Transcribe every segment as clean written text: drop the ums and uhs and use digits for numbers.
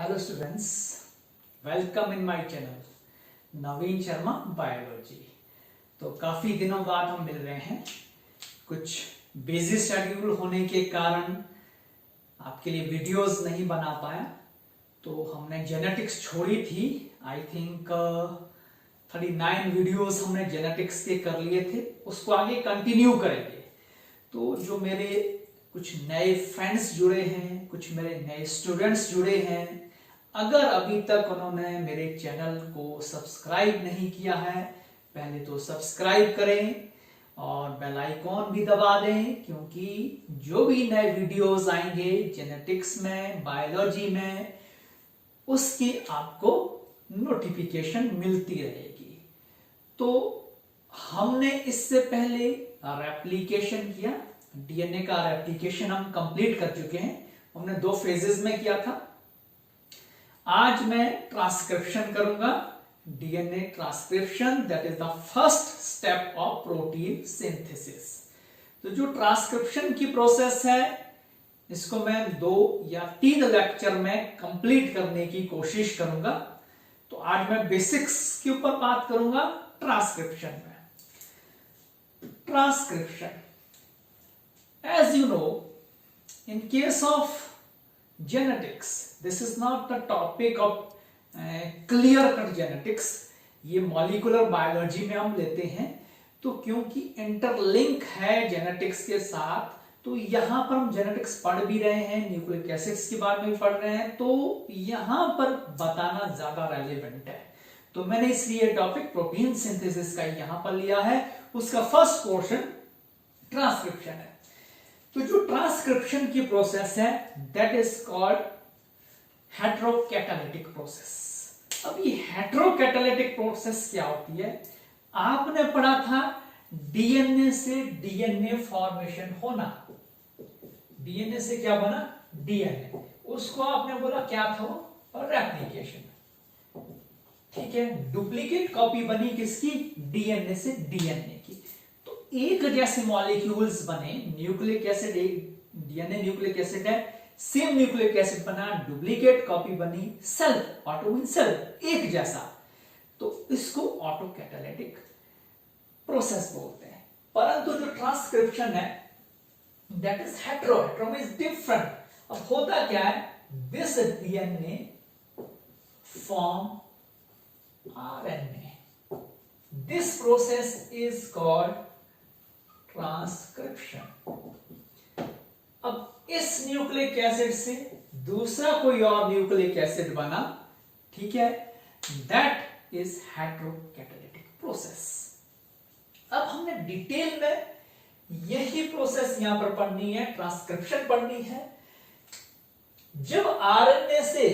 Hello students, welcome in my channel Naveen Sharma biology. तो काफ़ी दिनों बाद हम मिल रहे हैं। कुछ बिजी शेड्यूल होने के कारण आपके लिए वीडियोस नहीं बना पाया, तो हमने जेनेटिक्स छोड़ी थी। आई थिंक 39 वीडियोस हमने जेनेटिक्स के कर लिए थे, उसको आगे कंटिन्यू करेंगे। तो जो मेरे कुछ नए फ्रेंड्स जुड़े हैं, कुछ मेरे नए स्टूडेंट्स जुड़े हैं, अगर अभी तक उन्होंने मेरे चैनल को सब्सक्राइब नहीं किया है, पहले तो सब्सक्राइब करें और बेल आइकॉन भी दबा दें, क्योंकि जो भी नए वीडियोस आएंगे जेनेटिक्स में, बायोलॉजी में, उसकी आपको नोटिफिकेशन मिलती रहेगी। तो हमने इससे पहले रेप्लिकेशन किया, डीएनए का रेप्लिकेशन हम कंप्लीट कर चुके हैं। हमने 2 फेजेस में किया था। आज मैं ट्रांसक्रिप्शन करूंगा, DNA transcription, that is the first step of protein synthesis. तो जो ट्रांसक्रिप्शन की प्रोसेस है, इसको मैं 2 या 3 लेक्चर में कंप्लीट करने की कोशिश करूंगा। तो आज मैं बेसिक्स के ऊपर बात करूंगा ट्रांसक्रिप्शन में। Transcription, as you know, in case of genetics, this is not the topic of clear cut genetics, ये मॉलिक्यूलर बायोलॉजी में हम लेते हैं। तो क्योंकि इंटरलिंक है जेनेटिक्स के साथ, तो यहां पर हम जेनेटिक्स पढ़ भी रहे हैं, न्यूक्लिक एसिड्स के बारे में भी पढ़ रहे हैं, तो यहां पर बताना ज्यादा रेलेवेंट है। तो मैंने इसलिए टॉपिक प्रोटीन सिंथेसिस का यहां पर लिया है। उसका फर्स्ट पोर्शन ट्रांसक्रिप्शन है। तो जो ट्रांसक्रिप्शन की प्रोसेस है, दैट इज कॉल्ड हेटेरोकैटालिटिक प्रोसेस। अब ये हेटेरोकैटालिटिक प्रोसेस क्या होती है? आपने पढ़ा था डीएनए से डीएनए फॉर्मेशन होना। डीएनए से क्या बना? डीएनए। उसको आपने बोला क्या था वो? रेप्लिकेशन। ठीक है, डुप्लीकेट कॉपी बनी किसकी? डीएनए से डीएनए की। एक जैसे मॉलिक्यूल्स बने, nucleic acid, DNA nucleic acid है, सेम न्यूक्लिक एसिड बना, डुप्लीकेट कॉपी बनी, सेल, ऑटो मीन सेल, एक जैसा। तो इसको ऑटोकैटालिटिक प्रोसेस बोलते हैं। परंतु जो ट्रांसक्रिप्शन है, that is hetero. Hetero means different. अब होता क्या है? This DNA form RNA. This process is called transcription. अब इस न्यूक्लिक एसिड से दूसरा कोई और न्यूक्लिक एसिड बना, ठीक है, दैट इज हेटेरोकैटालिटिक प्रोसेस। अब हमने डिटेल में यही प्रोसेस यहां पर पढ़नी है, ट्रांसक्रिप्शन पढ़नी है। जब आरएनए से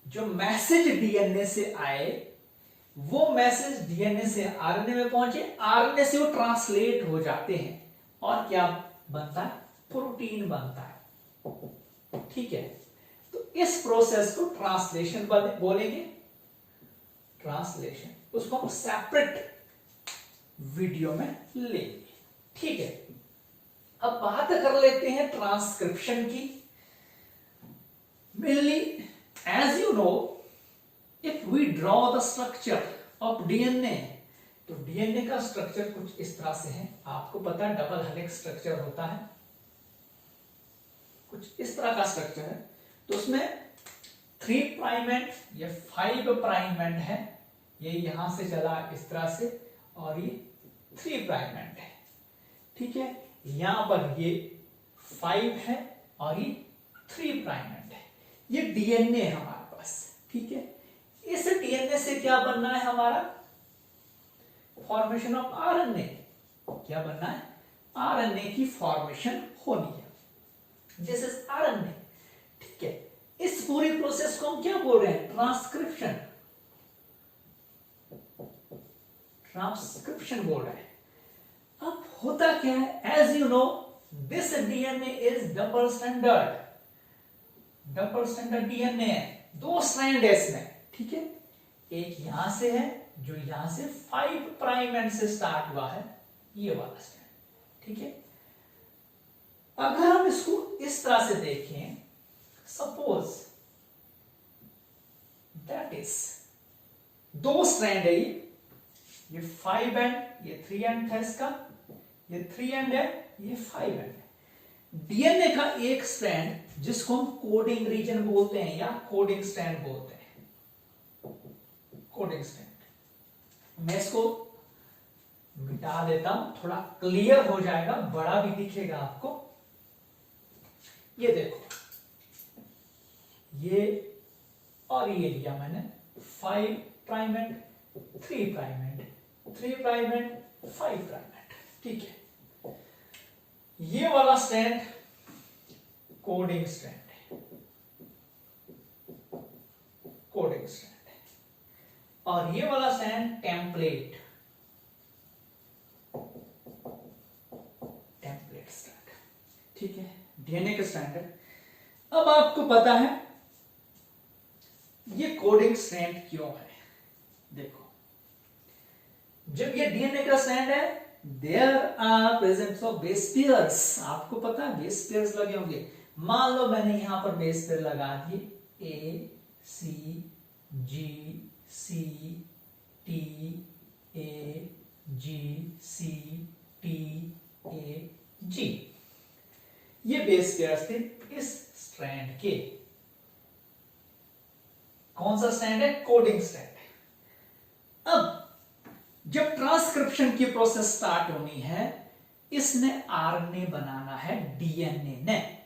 जो मैसेज डीएनए से आए, वो मैसेज डीएनए से आरएनए में पहुंचे, आरएनए से वो ट्रांसलेट हो जाते हैं और क्या बनता है? प्रोटीन बनता है। ठीक है, तो इस प्रोसेस को ट्रांसलेशन बोलेंगे। ट्रांसलेशन, उसको हम सेपरेट वीडियो में लेंगे। ठीक है, अब बात कर लेते हैं ट्रांसक्रिप्शन की। Mainly, as you know, if we draw the structure of DNA, तो डीएनए का स्ट्रक्चर कुछ इस तरह से है। आपको पता है डबल हेलिक्स स्ट्रक्चर होता है, कुछ इस तरह का स्ट्रक्चर है। तो उसमें 3 प्राइम एंड या 5 प्राइम एंड है। ये यहां से चला इस तरह से, और ये 3 प्राइम एंड है। ठीक है, यहां पर ये 5 है और ये 3 प्राइम एंड है। ये डीएनए है हमारे पास। ठीक है, इस डीएनए से क्या बनना है हमारा? Formation of RNA. क्या बनना है? आरएनए की फॉर्मेशन होनी है। This is RNA. ठीक है, इस पूरी प्रोसेस को हम क्या बोल रहे हैं? ट्रांसक्रिप्शन। ट्रांसक्रिप्शन बोल रहे हैं। अब होता क्या है? As you know, this DNA is double standard. Double standard DNA है, 2 स्ट्रैंड है इसमें। ठीक है, एक यहां से है जो यहां से 5 प्राइम एंड से स्टार्ट हुआ है, ये वाला स्ट्रैंड। ठीक है, अगर हम इसको इस तरह से देखें, सपोज दो स्ट्रैंड है, ये 5 एंड ये 3 एंड था इसका, ये 3 एंड है, ये 5 एंड है। डीएनए का एक स्ट्रैंड जिसको हम कोडिंग रीजन बोलते हैं या कोडिंग स्ट्रैंड बोलते हैं, कोडिंग स्ट्रैंड। मैं इसको मिटा देता हूं, थोड़ा क्लियर हो जाएगा, बड़ा भी दिखेगा आपको। ये देखो, ये और ये लिया मैंने 5 prime and 3 prime and 3 prime and 5 prime and, ठीक है। ये वाला स्ट्रैंड कोडिंग स्ट्रैंड है, कोडिंग स्ट्रैंड है, और ये वाला स्ट्रैंड टेम्पलेट स्ट्रैंड, ठीक है, डीएनए का स्ट्रैंड है। अब आपको पता है ये कोडिंग स्ट्रैंड क्यों है। देखो, जब ये डीएनए का स्ट्रैंड है, there are presence of base pairs. आपको पता है बेस पेयर्स लगे होंगे। मान लो मैंने यहां पर बेस पेयर लगा दिए ए सी जी C T A ji C T A जी, ये बेस पेयर्स थे इस स्ट्रैंड के। कौन सा स्ट्रैंड है? कोडिंग स्ट्रैंड है। अब जब ट्रांसक्रिप्शन की प्रोसेस स्टार्ट होनी है, इसने आरएनए बनाना है डीएनए ने।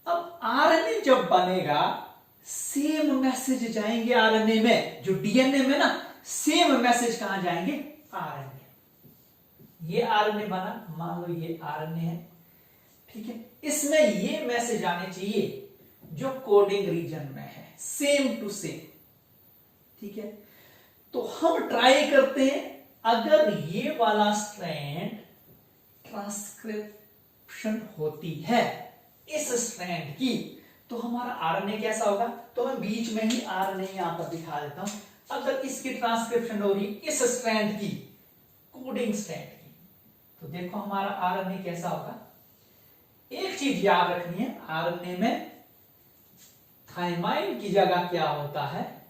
अब आरएनए जब बनेगा, सेम मैसेज जाएंगे आरएनए में, जो डीएनए में ना, सेम मैसेज कहां जाएंगे? आरएनए। ये आरएनए बना, मान लो ये आरएनए है, ठीक है। इसमें ये मैसेज आने चाहिए जो कोडिंग रीजन में है, सेम टू सेम, ठीक है। तो हम ट्राई करते हैं, अगर ये वाला स्ट्रैंड ट्रांसक्रिप्शन होती है इस स्ट्रैंड की, तो हमारा आरएनए कैसा होगा? तो मैं बीच में ही आरएनए यहां पर दिखा देता हूं। अगर इसकी ट्रांसक्रिप्शन हो रही इस स्ट्रैंड की, कोडिंग स्ट्रैंड की, तो देखो हमारा आरएनए कैसा होगा। एक चीज याद रखनी है, आरएनए में थाइमाइन की जगह क्या होता है?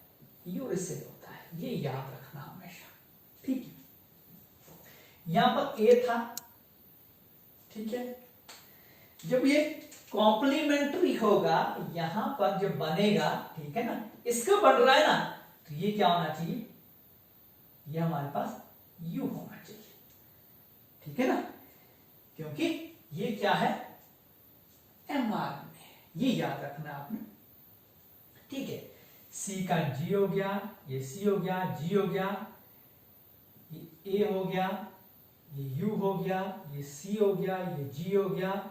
यूरिसिल होता है, ये याद रखना हमेशा, ठीक है। यहां पर ए था, ठीक है। जब ये कॉम्प्लीमेंट्री होगा, यहां पर जब बनेगा, ठीक है ना, इसका बन रहा है ना, तो ये क्या होना चाहिए? ये हमारे पास यू होना चाहिए, ठीक है ना, क्योंकि ये क्या है? एमआरएनए, ये याद रखना आपने, ठीक है। सी का जी हो गया, ये सी हो गया, जी हो गया, ये ए हो गया, ये यू हो गया, ये सी हो गया, ये जी हो गया,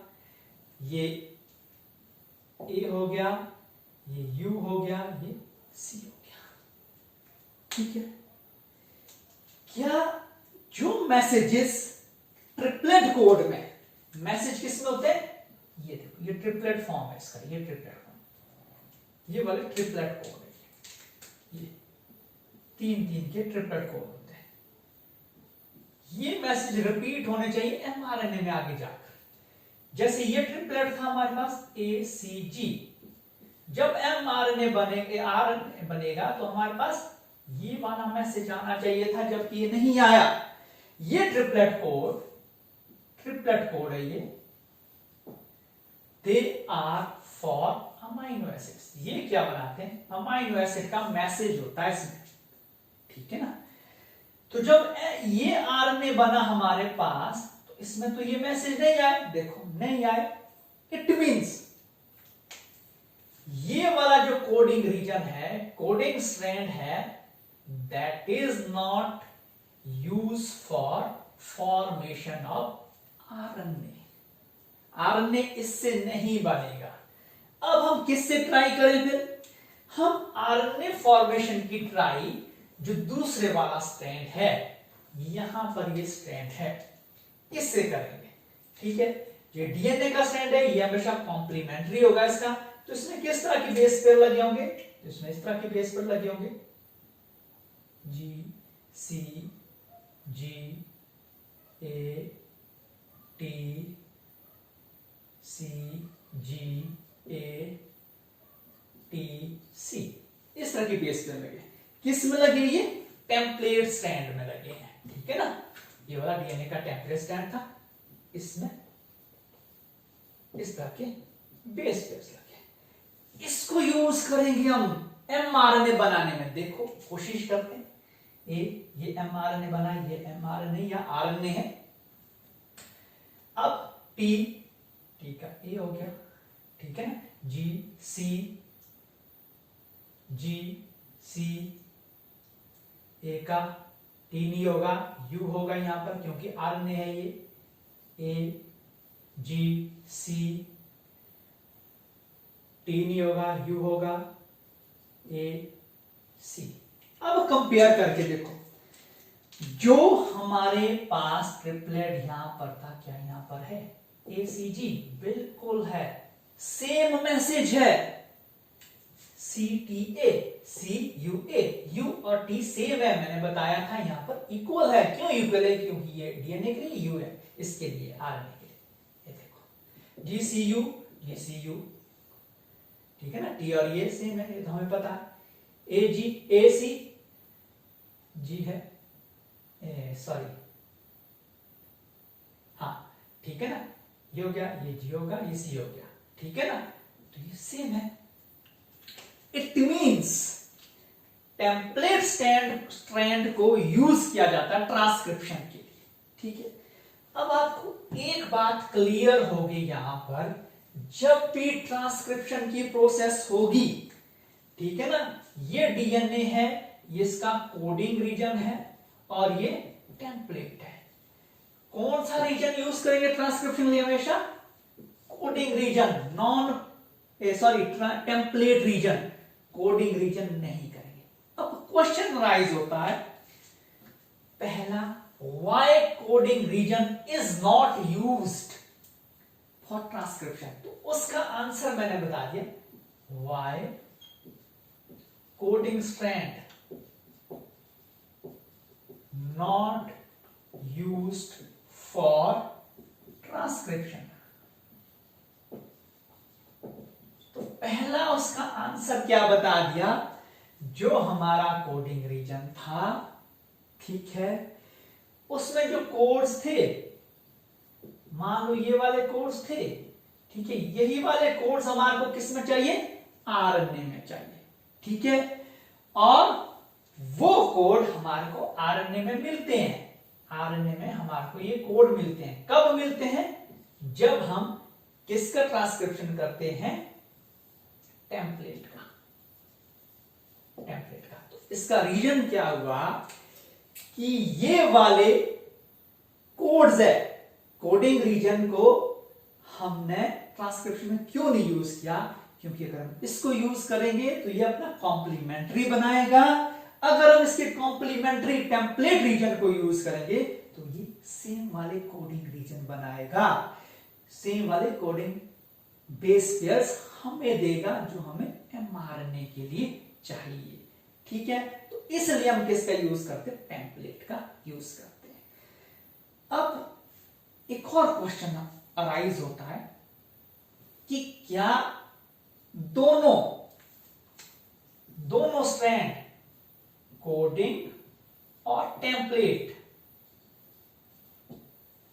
ये ए हो गया, ये यू हो गया, ये सी हो गया, ठीक है। क्या जो मैसेजेस ट्रिपलेट कोड में, मैसेज किसमें होते हैं? ये देखो, ये ट्रिपलेट फॉर्म है इसका, ये ट्रिपलेट फॉर्म, ये वाले ट्रिपलेट कोड है, ये 3-3 के ट्रिपलेट कोड होते हैं। ये मैसेज रिपीट होने चाहिए एमआरएनए में आगे जाकर। जैसे ये ट्रिपलेट था हमारे पास ए सी जी, जब एमआरएनए आरएनए बनेगा, तो हमारे पास ये वाला मैसेज आना चाहिए था, जबकि ये नहीं आया। ये ट्रिपलेट कोड है ये, they are for amino acids. ये क्या बनाते हैं? अमाइनो एसिड का मैसेज होता है इसमें, ठीक है ना। तो जब ये आरएनए बना हमारे पास, तो इसमें तो ये मैसेज नहीं आए, देखो नहीं आए। इट मींस ये वाला जो कोडिंग रीजन है, कोडिंग स्ट्रैंड है, that is not use for formation of RNA. RNA इससे नहीं बनेगा। अब हम किससे ट्राई करें फिर? हम आरएनए फॉर्मेशन की ट्राई जो दूसरे वाला स्ट्रैंड है, यहां पर ये स्ट्रैंड है, इससे करेंगे, ठीक है। ये डीएनए का स्ट्रैंड है, ये हमेशा कॉम्प्लीमेंट्री होगा इसका। तो इसमें किस तरह की बेस पेयर लगे होंगे? तो इसमें इस तरह के बेस पेयर लगे होंगे, जी सी जी A T C ji A T C, इस तरह की बेस पेयर लगे। किस में लगे? ये टेम्पलेट स्टैंड में लगे हैं, ठीक है ना। ये वाला डीएनए का टेम्पलेट स्टैंड था, इसमें इस तरह के बेस पेयर्स लगे। इसको यूज करेंगे हम एमआरएनए बनाने में। देखो कोशिश करते हैं, ये एमआरएनए बना, ये एमआरएनए या आरएनए है। अब टी का ए हो गया, ठीक है ना। जी सी ए का टी नहीं होगा, यू होगा यहां पर, क्योंकि आरएनए है ये। ए जी सी टी नहीं होगा, यू होगा, ए सी। अब कंपेयर करके देखो, जो हमारे पास ट्रिपलेट यहां पर था, क्या यहां पर है? ACG बिल्कुल है, सेम मैसेज है। CTA CUA, यू और टी सेम है, मैंने बताया था यहां पर इक्वल है। क्यों इक्वल है? क्योंकि ये डीएनए के लिए यू है, इसके लिए आरएनए के लिए। ये देखो GCU, ठीक है ना। टी और ये सेम है, ये तो हमें पता है। AC जी है, सॉरी, हाँ ठीक है ना। ये हो गया, ये जी होगा, ये सी हो गया, ठीक है ना। तो ये सेम है। इट मीन्स टेम्पलेट स्ट्रैंड को यूज किया जाता है ट्रांसक्रिप्शन के लिए, ठीक है। अब आपको एक बात क्लियर होगी यहां पर, जब भी ट्रांसक्रिप्शन की प्रोसेस होगी, ठीक है ना, ये डीएनए है, ये इसका कोडिंग रीजन है और ये टेम्पलेट है। कौन सा रीजन यूज करेंगे ट्रांसक्रिप्शन लिए? हमेशा coding region, template region, coding region नहीं करेंगे। अब क्वेश्चन राइज होता है पहला, why coding region is not used for transcription? तो उसका आंसर मैंने बता दिया, why coding strand not used for transcription। तो पहला उसका आंसर क्या बता दिया, जो हमारा कोडिंग रीजन था, ठीक है, उसमें जो कोड्स थे, मान लो ये वाले कोड्स थे, ठीक है, यही वाले कोड्स हमारे को किस में चाहिए? आरएनए में चाहिए, ठीक है। और वो कोड हमारे को आरएनए में मिलते हैं। आरएनए में हमारे को ये कोड मिलते हैं। कब मिलते हैं? जब हम किसका ट्रांसक्रिप्शन करते हैं? टेम्पलेट का। तो इसका रीजन क्या हुआ कि ये वाले कोड्स है, कोडिंग रीजन को हमने ट्रांसक्रिप्शन में क्यों नहीं यूज किया? क्योंकि अगर हम इसको यूज करेंगे तो ये अपना कॉम्प्लीमेंट्री बनाएगा। अगर हम इसके कॉम्प्लीमेंट्री टेम्पलेट रीजन को यूज करेंगे तो ये सेम वाले कोडिंग रीजन बनाएगा, सेम वाले कोडिंग बेस पेयर्स हमें देगा जो हमें एमआरएनए के लिए चाहिए, ठीक है। तो इसलिए हम किसका यूज करते हैं? टेम्पलेट का यूज करते हैं। अब एक और क्वेश्चन अराइज होता है कि क्या दोनों स्ट्रैंड, कोडिंग और टेम्पलेट,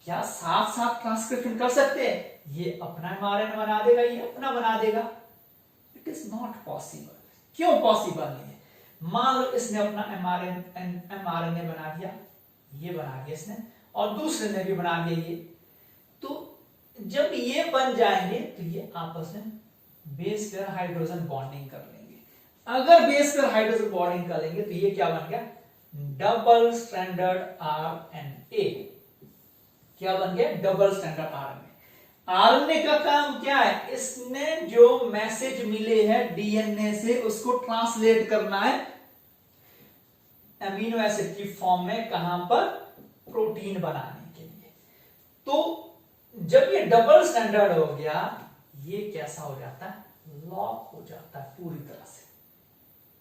क्या साथ साथ ट्रांसक्रिप्शन कर सकते हैं? ये अपना एमआरएनए बना देगा, ये अपना बना देगा? It is not possible. क्यों पॉसिबल नहीं है? मान लो इसने अपना एमआरएनए बना दिया, ये बना दिया इसने, और दूसरे ने भी बना दिया ये, तो जब ये बन जाएंगे तो ये आपस में बेस पेयर हाइड्रोजन बॉन्डिंग कर लेंगे। अगर बेस पेयर हाइड्रोजन बॉन्डिंग कर लेंगे तो ये क्या बन गया? Double standard RNA. क्या बन गया? Double standard RNA. आरएनए का काम क्या है? इसने जो मैसेज मिले हैं डीएनए से उसको ट्रांसलेट करना है अमीनो एसिड की फॉर्म में, कहां पर? प्रोटीन बनाने के लिए। तो जब ये डबल स्टैंडर्ड हो गया, ये कैसा हो जाता है? लॉक हो जाता है पूरी तरह से,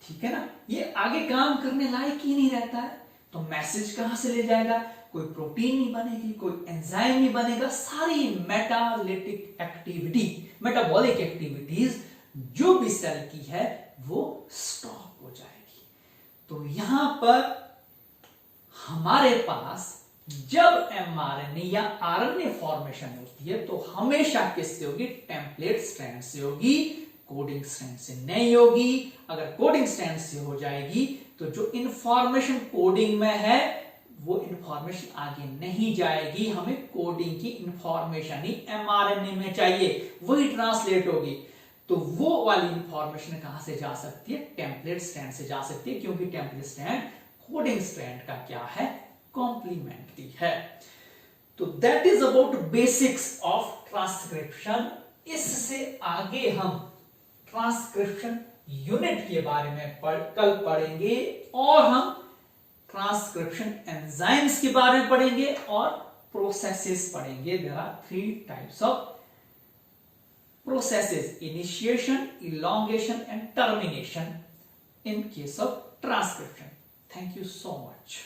ठीक है ना। ये आगे काम करने लायक ही नहीं रहता है, तो मैसेज कहां से ले जाएगा? कोई प्रोटीन नहीं बनेगी, कोई एंजाइम नहीं बनेगा, सारी मेटालिटिक एक्टिविटी, मेटाबॉलिक एक्टिविटीज जो भी सेल की है वो स्टॉप हो जाएगी। तो यहां पर हमारे पास जब mRNA या RNA फॉर्मेशन होती है तो हमेशा किससे होगी? टेम्पलेट स्ट्रैंड से होगी, कोडिंग स्ट्रैंड से नहीं होगी। अगर कोडिंग स्ट्रैंड से हो जाएगी तो जो इंफॉर्मेशन कोडिंग में है वो इंफॉर्मेशन आगे नहीं जाएगी, हमें कोडिंग की इंफॉर्मेशन ही mRNA में चाहिए, वही ट्रांसलेट होगी। तो वो वाली इंफॉर्मेशन कहां से जा सकती है? टेम्पलेट स्ट्रैंड से जा सकती है, क्योंकि टेम्पलेट स्ट्रैंड कोडिंग स्ट्रैंड का क्या है? कॉम्प्लीमेंट्री है। तो that is about basics of transcription. इससे आगे हम ट्रांसक्रिप्शन यूनिट के बारे में कल पढ़ेंगे और हम ट्रांसक्रिप्शन एंजाइम्स के बारे में पढ़ेंगे और प्रोसेसेस पढ़ेंगे। There are 3 types of processes: initiation, elongation and termination in case of transcription. Thank you so much.